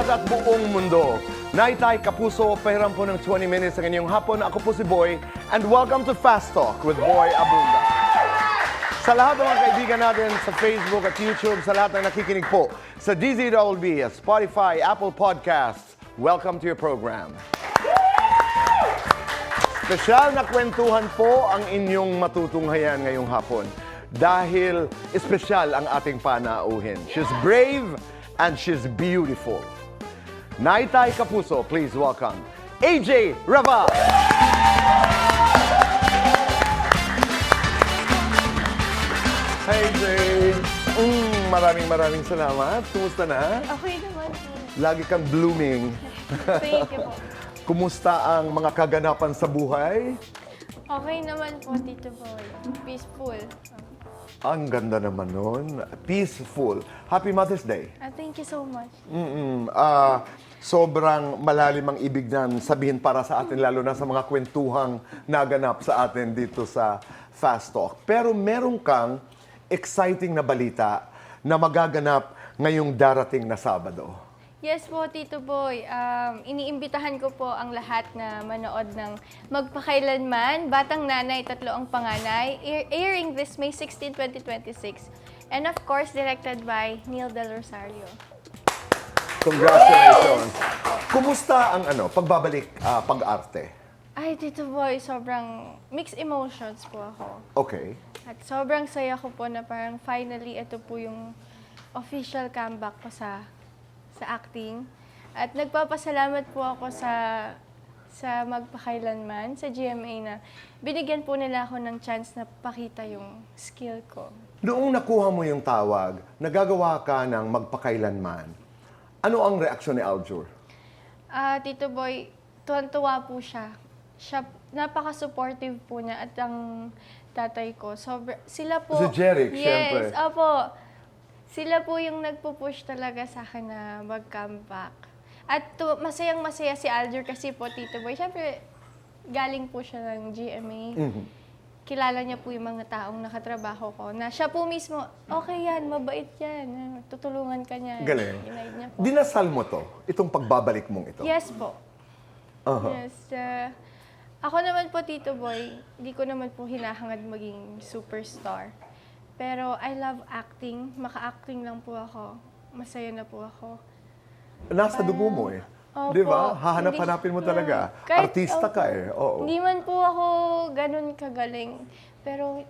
Pilipinas at buong mundo. Naitay Kapuso, pahiram po ng 20 minutes ang inyong hapon. Ako po si Boy, and welcome to Fast Talk with Boy Abunda. Sa lahat ng mga kaibigan natin sa Facebook at YouTube, sa lahat ng nakikinig po sa DZWB, Spotify, Apple Podcasts, welcome to your program. Espesyal na kwentuhan po ang inyong matutunghayan ngayong hapon dahil espesyal ang ating panauhin. She's brave and she's beautiful. Naitay Kapuso, please welcome AJ Raval. Hey Jay, maraming salamat. Kumusta na? Okay naman po. Lagi kang blooming. Thank you po. Kumusta ang mga kaganapan sa buhay? Okay naman po, Tito Boy. Peaceful. Ang ganda naman nun. Peaceful. Happy Mother's Day. Thank you so much. Sobrang malalim ang ibig nan sabihin para sa atin, lalo na sa mga kwentuhang naganap sa atin dito sa Fast Talk. Pero meron kang exciting na balita na magaganap ngayong darating na Sabado. Yes po, Tito Boy. Iniimbitahan ko po ang lahat na manood ng Magpakailanman, Batang Nanay, Tatlo ang Panganay, airing this May 16, 2026. And of course, directed by Neil Del Rosario. Congratulations! Kumusta ang pagbabalik pag-arte? Ay, Tito Boy, sobrang mixed emotions po ako. Okay. At sobrang saya ko po na parang finally ito po yung official comeback ko sa acting. At nagpapasalamat po ako sa Magpakailanman, sa GMA na binigyan po nila ako ng chance na pakita yung skill ko. Noong nakuha mo yung tawag, nagagawa ka ng Magpakailanman. Ano ang reaksyon ni Aljur? Tito Boy, tuwan-tuwa po siya. Napaka-supportive po niya at ang tatay ko. Sila po... Si Jeric, yes, syempre. Yes, opo. Sila po yung nagpo-push talaga sa akin na mag-comeback. At masayang-masaya si Aljur kasi po, Tito Boy. Siyempre, galing po siya ng GMA. Mm-hmm. Kilala niya po yung mga taong nakatrabaho ko. Na siya po mismo, okay yan, mabait yan. Tutulungan ka niya. Galing. Ginaid niya po. Dinasal mo to, itong pagbabalik mong ito? Yes po. Uh-huh. Yes. Ako naman po, Tito Boy, hindi ko naman po hinahangad maging superstar. Pero I love acting. Maka-acting lang po ako. Masaya na po ako. Nasa dugo mo eh. Opo. Di ba? Hahanap-hanapin mo talaga. Kahit, Artista ka eh. Oo. Hindi man po ako ganun kagaling. Pero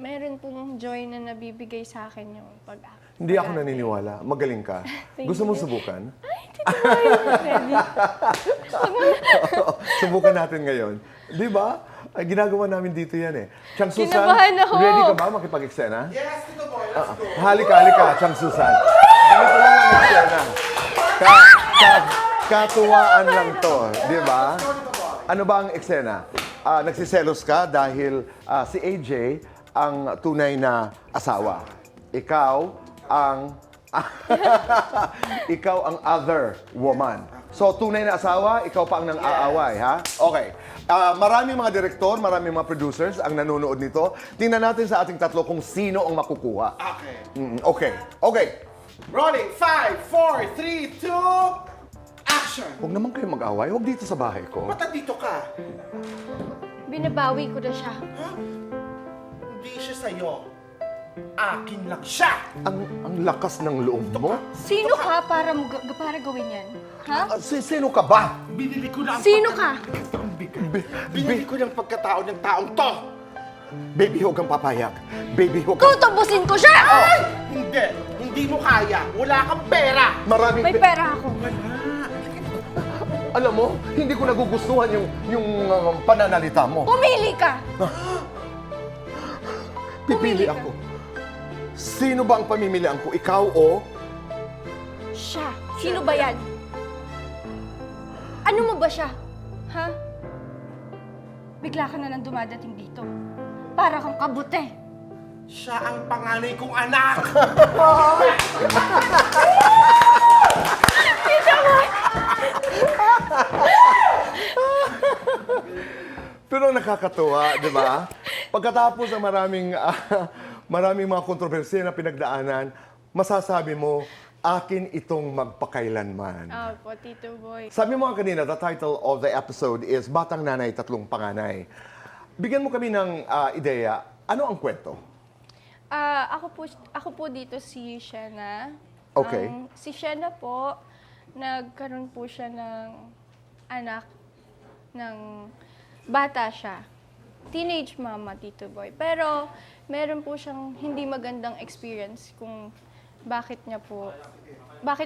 meron pong joy na nabibigay sa akin yung pag-act. Hindi ako naniniwala. Magaling ka. Thank Gusto mo you. subukan? Ay, Tito Boy, ready. Subukan natin ngayon. Di ba? Ay, ginagawa namin dito yan eh. Chang Susan, Kinabahan ako. ready ka ba makipag-eksena? Yes, Tito Boy, let's go. Halika, Chang Susan. Ganito lang ang eksena. Katuwaan lang to, di ba? Ano ba ang eksena? Nagsiselos ka dahil si AJ ang tunay na asawa. Ikaw ang ikaw ang other woman. So, tunay na asawa, ikaw pa ang nang-aaway, ha? Okay. Maraming mga direktor, maraming mga producers ang nanonood nito. Tingnan natin sa ating tatlo kung sino ang makukuha. Okay. Okay. Rolling, 5, 4, 3, 2, action! Huwag naman kayo mag-away. Huwag dito sa bahay ko. Ba't nandito ka? Binabawi ko na siya. Hindi siya sa'yo. Akin lang siya! Ang lakas ng loob mo. Sino ka para gawin yan? Ha? Sino ka ba? Binili ko na ang Sino ka? Binili ko ng pagkatao ng taong to! Baby, huwag kang papayag. Baby, huwag kang... Tutubusin ko siya! Ay! Hindi! Hindi mo kaya! Wala kang pera! Maraming... May pera ako. Alam mo, hindi ko nagugustuhan yung pananalita mo. Pumili ka! Pipili Pumili ka. ako. Sino ba ang pamimilian ko? Ikaw o... Siya. Sino ba yan? Ano mo ba siya? Ha? Bigla ka na lang dumadating dito. Para kang kabute. Siya ang panganay kong anak! Pero nakakatuwa, di ba? Pagkatapos ng maraming mga kontrobersiya na pinagdaanan, masasabi mo, Akin itong magpakailanman. Opo, Tito Boy. Sabi mo nga kanina, the title of the episode is Batang Nanay, Tatlong Panganay. Bigyan mo kami ng ideya, ano ang kwento? Ako po dito si Shena. Okay. Si Shena po, nagkaroon po siya ng anak ng bata siya. Teenage mama, Tito Boy. Pero meron po siyang hindi magandang experience kung bakit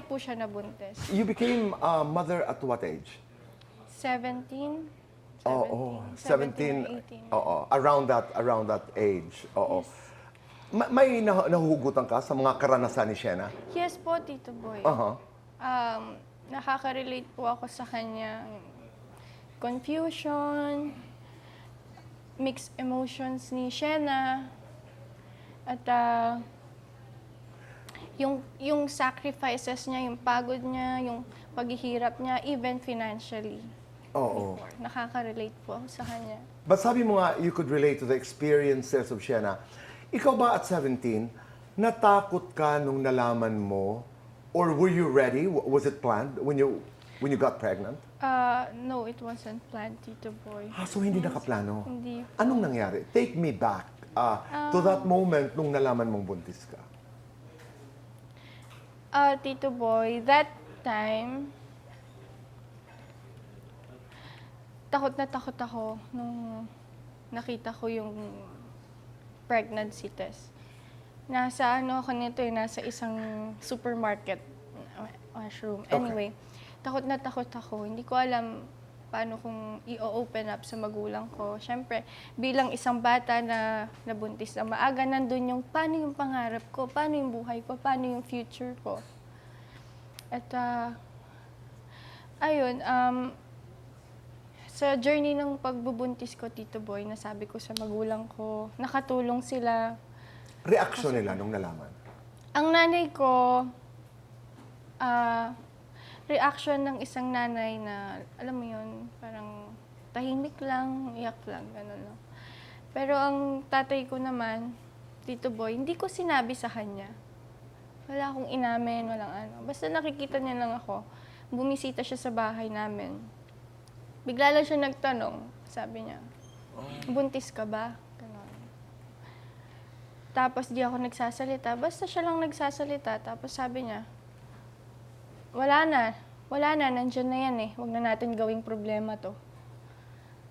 po siya nabuntis. You became a mother at what age? 17? Oo, 17 17. or 18. Oo, around that age. Oo. May nahuhugutan ka sa mga karanasan ni Shena? Yes po, Tito Boy. Aha. Nakaka-relate po ako sa kanya. Confusion, mixed emotions ni Shena, at yung sacrifices niya, yung pagod niya, yung paghihirap niya, even financially. Oo. Nakaka-relate po ako sa kanya. But sabi mo nga, you could relate to the experiences of Shena. Ikaw ba at 17, natakot ka nung nalaman mo? Or were you ready? Was it planned when you got pregnant? No, it wasn't planned, Tito Boy. So hindi nakaplano? Hindi. Anong nangyari? Take me back to that moment nung nalaman mong buntis ka. Tito Boy, that time, takot na takot ako nung nakita ko yung pregnancy test. Nasa ako nito nasa isang supermarket, washroom. Anyway, takot na takot ako. Hindi ko alam paano kung i-open up sa magulang ko. Siyempre, bilang isang bata na nabuntis na maaga, nandun yung paano yung pangarap ko, paano yung buhay ko, paano yung future ko. At, ayun, sa journey ng pagbubuntis ko, Tito Boy, nasabi ko sa magulang ko, nakatulong sila. Reaksyon nila nung nalaman? Ang nanay ko, reaction ng isang nanay na, alam mo yun, parang tahimik lang, iyak lang, gano'n lang. Pero ang tatay ko naman, Tito Boy, hindi ko sinabi sa kanya. Wala akong inamin, walang ano. Basta nakikita niya lang ako. Bumisita siya sa bahay namin. Bigla lang siya nagtanong, sabi niya, buntis ka ba? Ganon. Tapos di ako nagsasalita. Basta siya lang nagsasalita. Tapos sabi niya, wala na, nandyan na yan eh. Huwag na natin gawing problema to.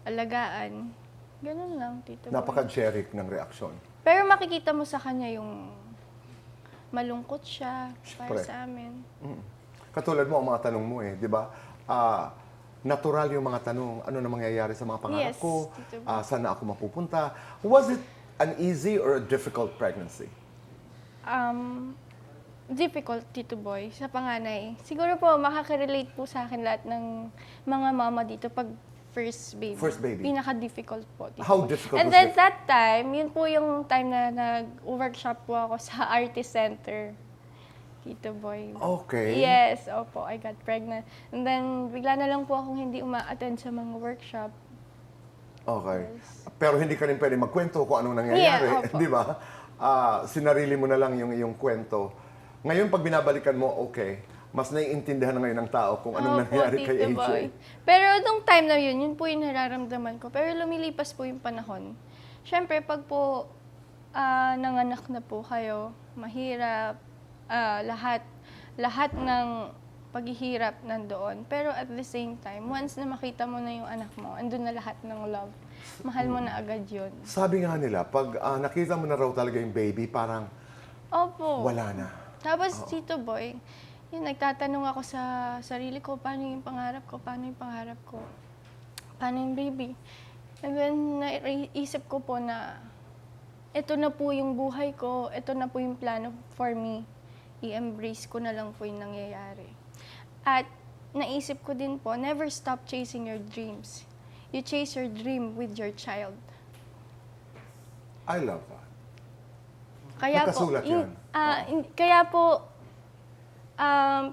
Alagaan. Ganun lang, Tito Boy. Napaka-generic ng reaksyon. Pero makikita mo sa kanya yung malungkot siya para Siyempre. sa amin. Katulad mo, ang mga tanong mo di ba? Natural yung mga tanong, ano na mangyayari sa mga pangarap Yes, ko? Tito Boy. Saan na ako mapupunta? Was it an easy or a difficult pregnancy? Difficult, Tito Boy, sa panganay. Siguro po, makaka-relate po sa akin lahat ng mga mama dito pag first baby. First baby. Pinaka-difficult po, Tito How Boy. difficult And was then it? that time, yun po yung time na nag-workshop po ako sa Artist Center. Tito Boy. Okay. Yes, opo, I got pregnant. And then, bigla na lang po akong hindi uma-attend sa mga workshop. Okay. Yes. Pero hindi ka rin pwede magkwento kung anong nangyayari, Yeah, opo. di ba? Sinarili mo na lang yung iyong kwento. Ngayon, pag binabalikan mo, okay, mas naiintindihan na ngayon ng tao kung anong Opo, nangyayari kay Tito AJ. Boy. Pero nung time na yun po yung nararamdaman ko. Pero lumilipas po yung panahon. Siyempre, pag po nanganak na po kayo, mahirap, lahat ng paghihirap nandoon. Pero at the same time, once na makita mo na yung anak mo, andun na lahat ng love. Mahal mo na agad yun. Sabi nga nila, pag nakita mo na raw talaga yung baby, parang Opo. wala na. Tapos, Tito Boy, yun, nagtatanong ako sa sarili ko, paano yung pangarap ko, paano yung pangarap ko, paano yung baby. And then, naisip ko po na, ito na po yung buhay ko, ito na po yung plano for me. I-embrace ko na lang po yung nangyayari. At naisip ko din po, never stop chasing your dreams. You chase your dream with your child. I love that. Kaya Nakasulat yan. Kaya po,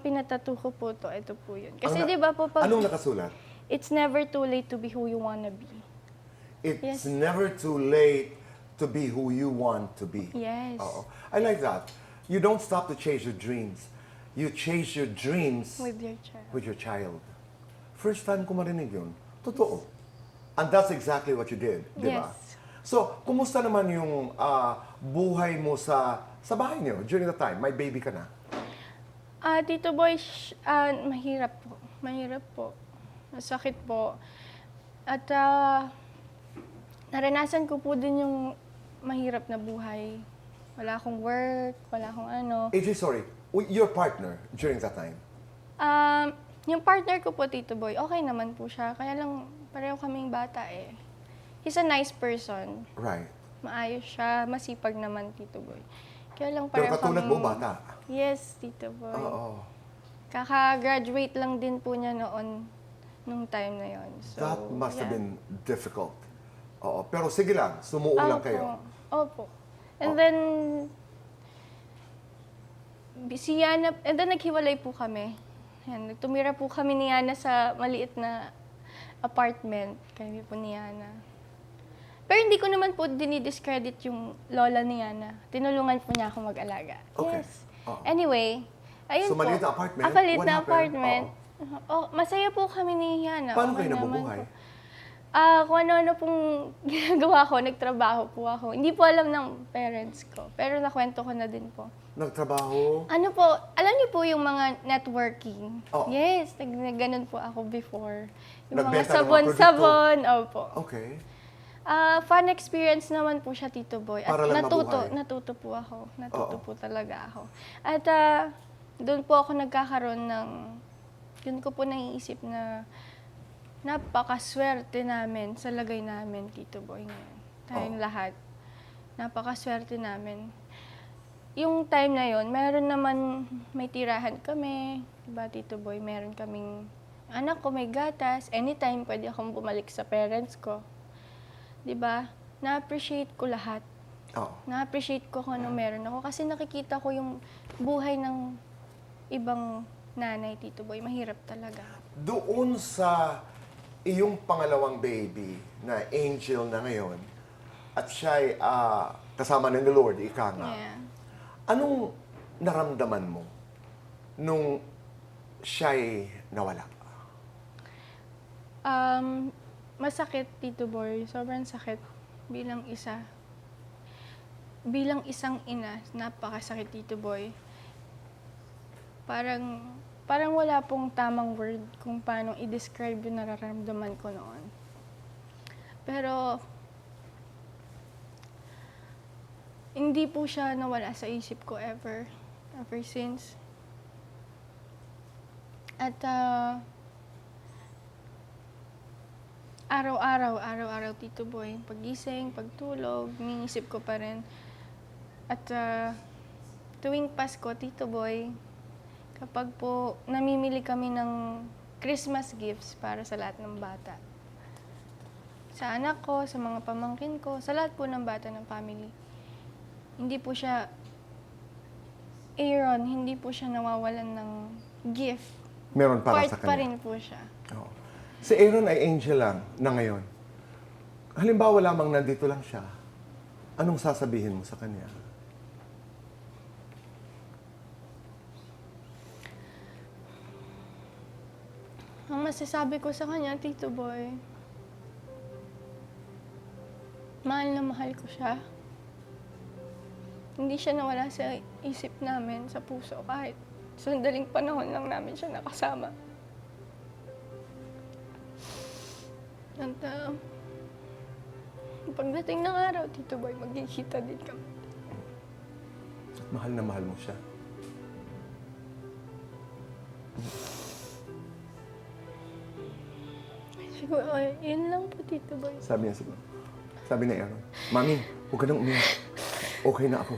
pinatato ko po to. Ito po yun. Kasi di ba po, pag, Anong nakasulat? it's never too late to be who you wanna be. It's Yes. never too late to be who you want to be. Yes. Oo. I like that. You don't stop to chase your dreams. you chase your dreams with your child. with your child. First time ko marinig yun. Totoo. And that's exactly what you did, di ba? Yes. So, kumusta naman yung buhay mo sa bahay niyo during the time? May baby ka na? Tito Boy, mahirap po. Mahirap po. Masakit po. At naranasan ko po din yung mahirap na buhay. Wala akong work, wala akong ano. AJ, sorry. Your partner during that time? Yung partner ko po, Tito Boy, okay naman po siya. Kaya lang, pareho kaming bata eh. He's a nice person. Right. Maayos siya, masipag naman, Tito Boy. Kaya lang Pero pareho katulad mo, bata. Yes, Tito Boy. Oo. Kaka-graduate lang din po niya noon, nung time na yon. So, That must have yeah. been difficult. Oo. Pero sige lang, sumuo lang Opo. kayo. Opo. And then, si Yana, and then naghiwalay po kami. Yan, tumira po kami ni Yana sa maliit na apartment. Kami po ni Yana. Pero hindi ko naman po dinidiscredit yung lola ni Yana. Tinulungan po niya ako mag-alaga. Okay. Yes. Oo. Anyway, ayun So, po. maliit na apartment? Maliit What na happened? apartment. Oh, masaya po kami ni Yana. Paano Okay kayo naman nabubuhay? po. Kung ano-ano pong ginagawa ko, nagtrabaho po ako. Hindi po alam ng parents ko, pero nakwento ko na din po. Nagtrabaho? Ano po, alam niyo po yung mga networking? Oo. Yes, ganun po ako before. Yung mga Nagbenta ng mga sabon-sabon, opo. Okay. Fun experience naman po siya, Tito Boy. At Para lang mabuhay. natuto po ako. Natuto Oo. po talaga ako. At doon po ako nagkakaroon ng, yun ko po naiisip na napakaswerte namin sa lagay namin, Tito Boy, ngayon. Tayong lahat. Napakaswerte namin. Yung time na yon, meron naman, may tirahan kami, diba, Tito Boy, meron kaming anak ko, may gatas, anytime pwede akong bumalik sa parents ko. Diba? Na-appreciate ko lahat. Oo. Na-appreciate ko kung ano meron ako kasi nakikita ko yung buhay ng ibang nanay, Tito Boy. Mahirap talaga. Doon sa iyong pangalawang baby na Angel na ngayon, at siya'y kasama ng Lord, ika nga, Yeah. anong naramdaman mo nung siya'y nawala? Masakit, Tito Boy. Sobrang sakit bilang isa. Bilang isang ina, napakasakit, Tito Boy. Parang wala pong tamang word kung paano i-describe yung nararamdaman ko noon. Pero, hindi po siya nawala sa isip ko ever since. At araw-araw, Tito Boy, pagising, pagtulog, iniisip ko pa rin. At tuwing Pasko, Tito Boy, kapag po namimili kami ng Christmas gifts para sa lahat ng bata. Sa anak ko, sa mga pamangkin ko, sa lahat po ng bata ng family. Hindi po siya, Aaron, hindi po siya nawawalan ng gift. Meron para sa Part pa kanya. rin po siya. Oo. Si Aaron ay Angel lang na ngayon. Halimbawa lamang nandito lang siya, anong sasabihin mo sa kanya? Ang masasabi ko sa kanya, Tito Boy, mahal na mahal ko siya. Hindi siya nawala sa isip namin, sa puso, kahit sandaling panahon lang namin siya nakasama. At pagdating ng araw, Tito Boy, magkikita din kami. At mahal na mahal mo siya. Siguro, yun lang po, Tito Boy. Sabi niya siguro. Sabi ni Aaron, Mami, huwag ka nang umiyak. Okay na ako.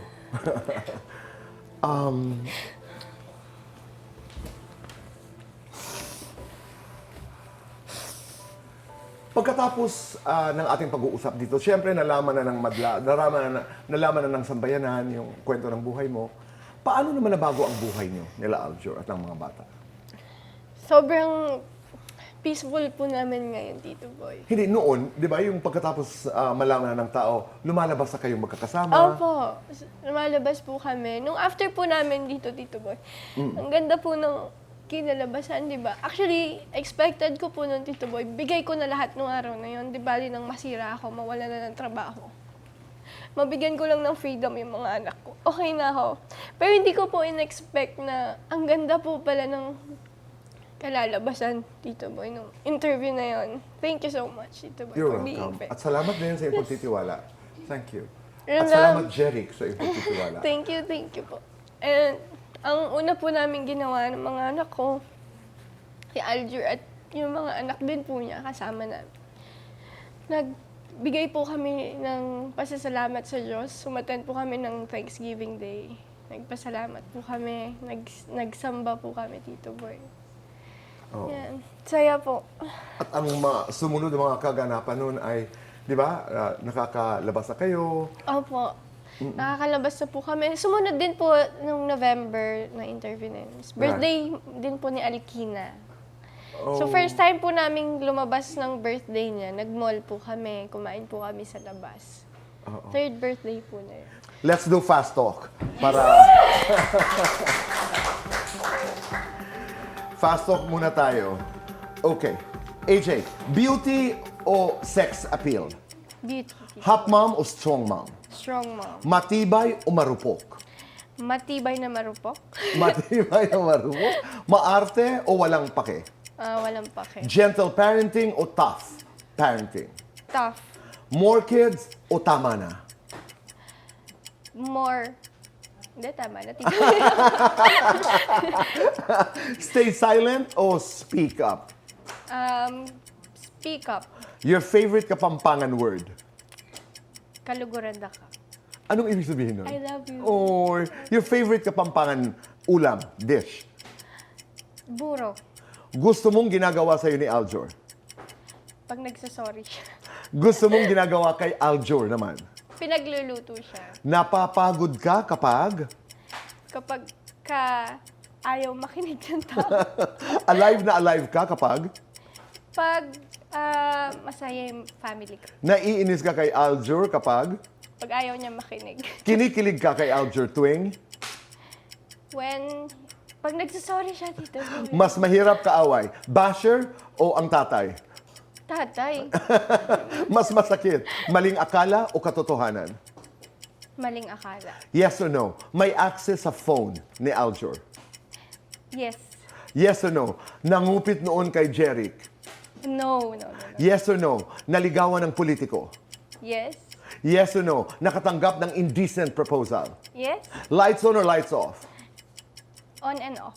Pagkatapos ng ating pag-uusap dito, siyempre nalaman na ng madla, nalaman na ng sambayanan yung kwento ng buhay mo. Paano naman nabago ang buhay niyo nila Aljur at ng mga bata? Sobrang peaceful po namin ngayon, Tito Boy. Hindi, noon, di ba, yung pagkatapos malaman ng tao, lumalabas na kayong magkakasama. Opo, lumalabas po kami. Nung after po namin dito, Tito Boy, ang ganda po ng kinalabasan, di ba? Actually, expected ko po nun, Tito Boy, bigay ko na lahat nung araw na yun. Di bali nang masira ako, mawala na ng trabaho. Mabigyan ko lang ng freedom yung mga anak ko. Okay na ako. Pero hindi ko po in-expect na ang ganda po pala ng kalalabasan, Tito Boy, nung interview na yon. Thank you so much, Tito Boy, You're for being welcome. fair. At salamat din sa iyong pagtitiwala. Thank you. And, At salamat, Jeric, sa iyong pagtitiwala. Thank you po. And ang una po namin ginawa ng mga anak ko, si Aljur at yung mga anak din po niya kasama namin. Nagbigay po kami ng pasasalamat sa Diyos. Sumaten po kami ng Thanksgiving Day. Nagpasalamat po kami. Nagsamba po kami, Tito Boy. Oh. Yan. Saya po. At ang sumunod ng mga kaganapan noon ay, di ba, nakakalabas na kayo. Opo. Nakakalabas na po kami. Sumunod din po nung November na interview na yun. Birthday din po ni Alkina. So first time po naming lumabas ng birthday niya, nag-mall po kami, kumain po kami sa labas. Third birthday po na yun. Let's do fast talk. Para... fast talk muna tayo. Okay. AJ, beauty o sex appeal? Beauty. Hot mom o strong mom? Strong mom. Matibay o marupok? Matibay na marupok. Matibay o marupok? Maarte o walang pake? Walang pake. Gentle parenting o tough parenting? Tough. More kids o tama na? More. Hindi, tama na. Stay silent o speak up? Speak up. Your favorite Kapampangan word? Kaluguranda ka. Anong ibig sabihin nun? I love you. Or your favorite Kapampangan ulam, dish? Buro. Gusto mong ginagawa sa'yo ni Aljur? Pag nagsasorry siya. Gusto mong ginagawa kay Aljur naman? Pinagluluto siya. Napapagod ka kapag Kapag ayaw makinig ng tao. alive na alive ka kapag Pag masaya yung family ko. naiinis ka kay Aljur kapag Pag ayaw niya makinig. kinikilig ka kay Aljur tuwing Pag nagsasorry siya, Tito Boy. mas mahirap kaaway, basher o ang tatay? Tatay. Mas masakit, maling akala o katotohanan? Maling akala. Yes or no? May access sa phone ni Aljur? Yes. Yes or no? Nangupit noon kay Jeric? No. Yes or no? Naligawan ng politiko? Yes. Yes or no? Nakatanggap ng indecent proposal? Yes. Lights on or lights off? On and off.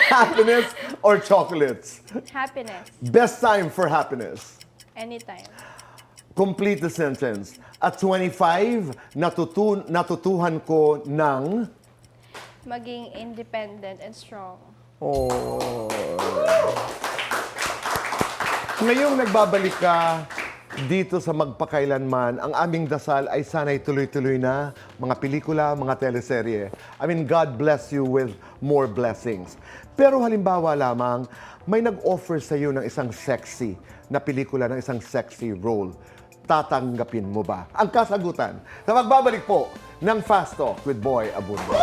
Happiness or chocolates? Happiness. Best time for happiness? Anytime. Complete the sentence. At 25, natutuhan ko ng... Maging independent and strong. Oh. Ngayong nagbabalik ka dito sa Magpakailanman, ang aming dasal ay sana'y tuloy-tuloy na mga pelikula, mga teleserye. I mean, God bless you with more blessings. Pero halimbawa lamang, may nag-offer sa iyo ng isang sexy na pelikula, ng isang sexy role. Tatanggapin mo ba? Ang kasagutan sa magbabalik po ng Fast Talk with Boy Abunda.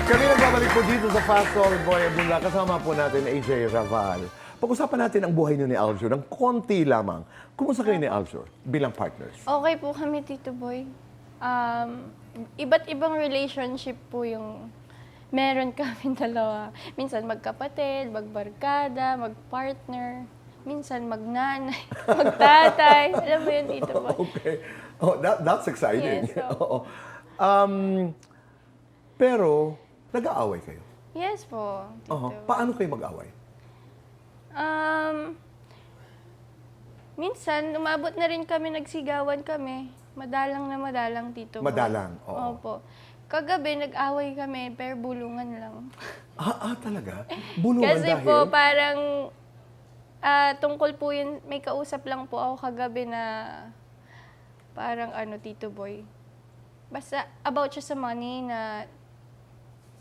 Kami nagbabalik po dito sa Fast Talk with Boy Abunda. Kasama po natin AJ Raval. Pag-usapan natin ang buhay niyo ni Aljur ng konti lamang. Kumusta kayo ni Aljur bilang partners? Okay po kami, Tito Boy. Iba't ibang relationship po yung meron kami dalawa. Minsan magkapatid, magbarkada, magpartner. Minsan magnanay, magtatay. Alam mo yun, Tito Boy. Okay. Oh, that's exciting. Yes, Oo. Pero, nag-aaway kayo? Yes po, Tito. Paano kayo mag-aaway? Minsan, umabot na rin kami, nagsigawan kami. Madalang, Tito Boy. Madalang, oo. Opo. Kagabi, nag-away kami, pero bulungan lang. Talaga? Bulungan Kasi dahil? po, parang tungkol po yun, may kausap lang po ako kagabi na parang Tito Boy. Basta about siya sa money na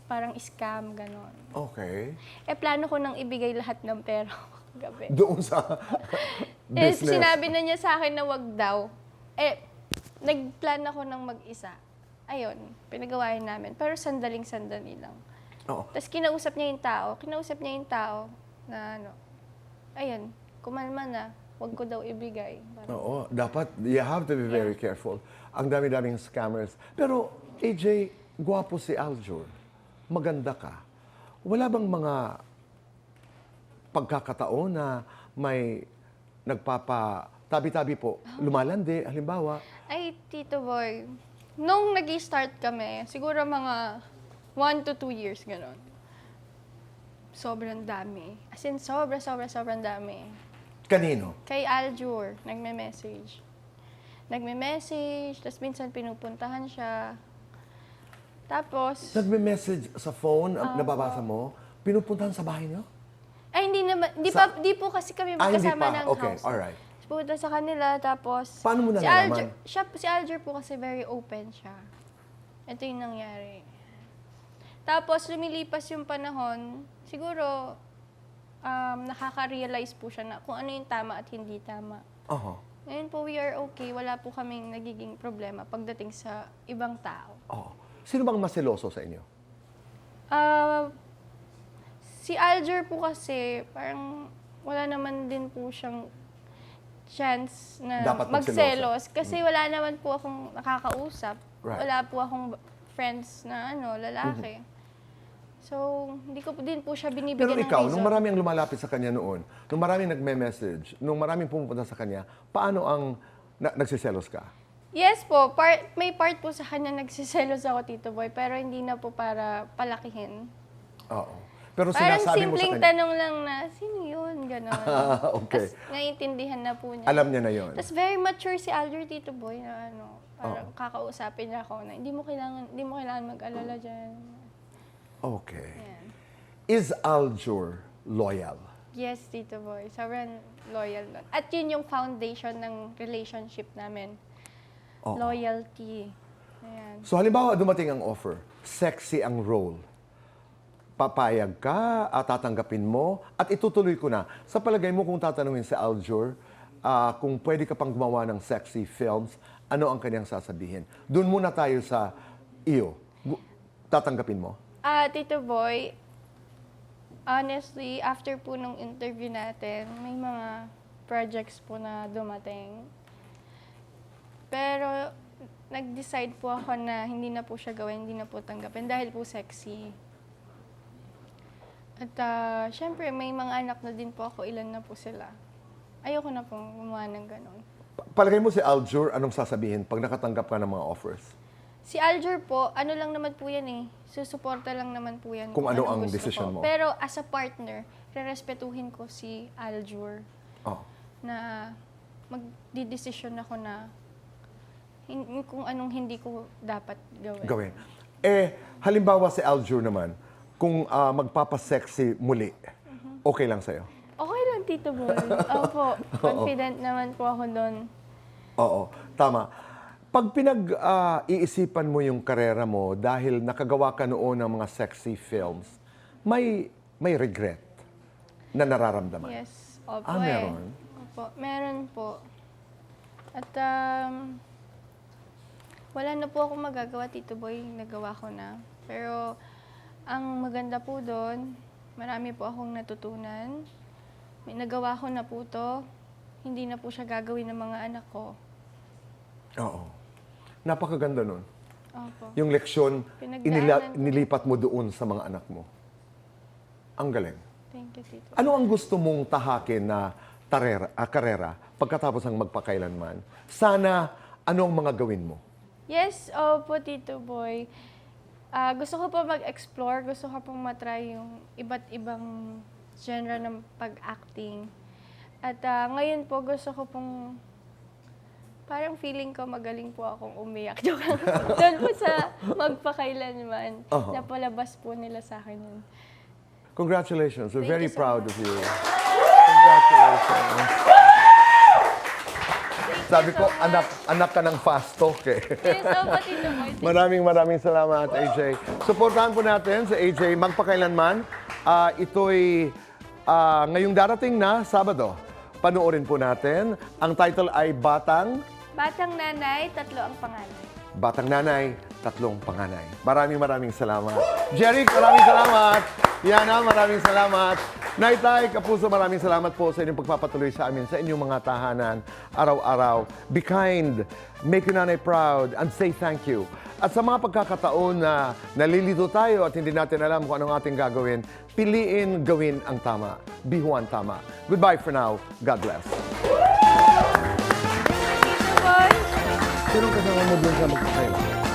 parang scam, ganon. Okay. Plano ko nang ibigay lahat ng pera ko gabi. Doon sa business. Sinabi na niya sa akin na wag daw. Nagplan ako ng mag-isa. Ayun, pinagawain namin. Pero sandaling-sandali lang. Oo. Tapos kinausap niya yung tao na ayun, kumalma na, wag ko daw ibigay. Parang, Oo, dapat, you have to be very careful. Ang dami-daming scammers. Pero, AJ, gwapo si Aljur. Maganda ka. Wala bang mga pagkakataon na may tabi-tabi po, lumalandi, halimbawa? Ay, Tito Boy, nung nag-start kami, siguro mga 1 to 2 years, gano'n. Sobrang dami. As in, sobrang dami. Kanino? Kay Aljur, nagme-message. Tapos minsan pinupuntahan siya. Tapos, Nagme-message sa phone, nababasa mo, pinupuntahan sa bahay niyo? ay hindi naman, di po kasi kami Hindi magkasama pa. ng Okay, house. alright. Pupunta sa kanila, tapos... Paano mo Si nalalaman? Aljur po kasi very open siya. Ito yung nangyari. Tapos lumilipas yung panahon, siguro nakaka-realize po siya na kung ano yung tama at hindi tama. Oo. Ngayon po, we are okay. Wala po kaming nagiging problema pagdating sa ibang tao. Oo. Sino bang masiloso sa inyo? Si Aljur po kasi, parang wala naman din po siyang chance na Dapat magselos. Kasi wala naman po akong nakakausap. Right. Wala po akong friends na lalaki. So, hindi ko din po siya binibigyan Pero ng ikaw, reason. nung maraming lumalapit sa kanya noon, nung maraming nagme-message, nung maraming pumupunta sa kanya, paano ang nagsiselos ka? Yes po, may part po sa kanya nagsiselos ako, Tito Boy, pero hindi na po para palakihin. Oo. Pero Parang sinasabi mo sa simpleng kanya, tanong lang na, sino yun? Ganon. okay. Tapos naiintindihan na po niya. Alam niya na yon. Tapos very mature si Aljur, Tito Boy, na parang kakausapin niya ako na hindi mo kailangan mag-alala dyan. Okay. Yan. Is Aljur loyal? Yes, Tito Boy. Sobrang loyal nun. At yun yung foundation ng relationship namin. Oo. Loyalty. Ayan. So halimbawa, dumating ang offer, sexy ang role. Papayag ka, tatanggapin mo, at itutuloy ko na. Sa palagay mo, kung tatanungin si Aljur, kung pwede ka pang gumawa ng sexy films, ano ang kanyang sasabihin? Doon muna tayo sa iyo. Tatanggapin mo? Tito Boy, honestly, after po nung interview natin, may mga projects po na dumating. Pero nag-decide po ako na hindi na po siya gawin, hindi na po tanggapin dahil po sexy. At syempre, may mga anak na din po ako, ilan na po sila. Ayoko na pong gumawa ng ganon. Palagay mo si Aljur, anong sasabihin pag nakatanggap ka ng mga offers? Si Aljur po, ano lang naman po yan susuporta lang naman po yan. Kung ano ang gusto desisyon mo. ko. Pero as a partner, rerespetuhin ko si Aljur Oh. na magdidesisyon ako na kung anong hindi ko dapat Gawin. Halimbawa si Aljur naman, kung magpapasexy muli, okay lang sa'yo? Okay lang, Tito Boy. Opo, confident naman po ako doon. Oo, tama. Pag pinag-iisipan mo yung karera mo dahil nakagawa ka noon ng mga sexy films, may regret na nararamdaman? Yes, opo meron? Opo, meron po. At wala na po akong magagawa, Tito Boy. Nagawa ko na. Pero ang maganda po doon, marami po akong natutunan. May nagawa ko na po to. Hindi na po siya gagawin ng mga anak ko. Oo. Napakaganda nun. Opo. Yung leksyon, Pinagdaanan ko. nilipat mo doon sa mga anak mo. Ang galing. Thank you, Tito. Ano ang gusto mong tahakin na karera pagkatapos ng magpakailanman? Sana, ano ang mga gawin mo? Yes, opo, Tito Boy. Gusto ko po mag-explore, gusto ko pong matry yung iba't ibang genre ng pag-acting. At ngayon po, gusto ko pong, parang feeling ko magaling po akong umiyak. Doon po sa magpakailanman, napalabas po nila sa akin yun. Congratulations. We're Thank very you so proud much. of you. Congratulations. Thank Sabi ko, anak ka ng fast talk eh. Yes, so, Tito Boy. Maraming salamat, AJ. Suportahan po natin sa AJ magpakailanman. Ito'y ngayong darating na Sabado. Panoorin po natin. Ang title ay Batang Nanay, 3 ang pangalan. Batang Nanay, 3 panganay. Maraming salamat. Jeric, maraming salamat. Yana, maraming salamat. Naitay, Kapuso, maraming salamat po sa inyong pagpapatuloy sa amin, sa inyong mga tahanan, araw-araw. Be kind, make your nanay proud, and say thank you. At sa mga pagkakataon na nalilito tayo at hindi natin alam kung anong ating gagawin, piliin gawin ang tama. Bihuan tama. Goodbye for now. God bless. Tito Boy. Sinong kasama mo doon sa magpapailan?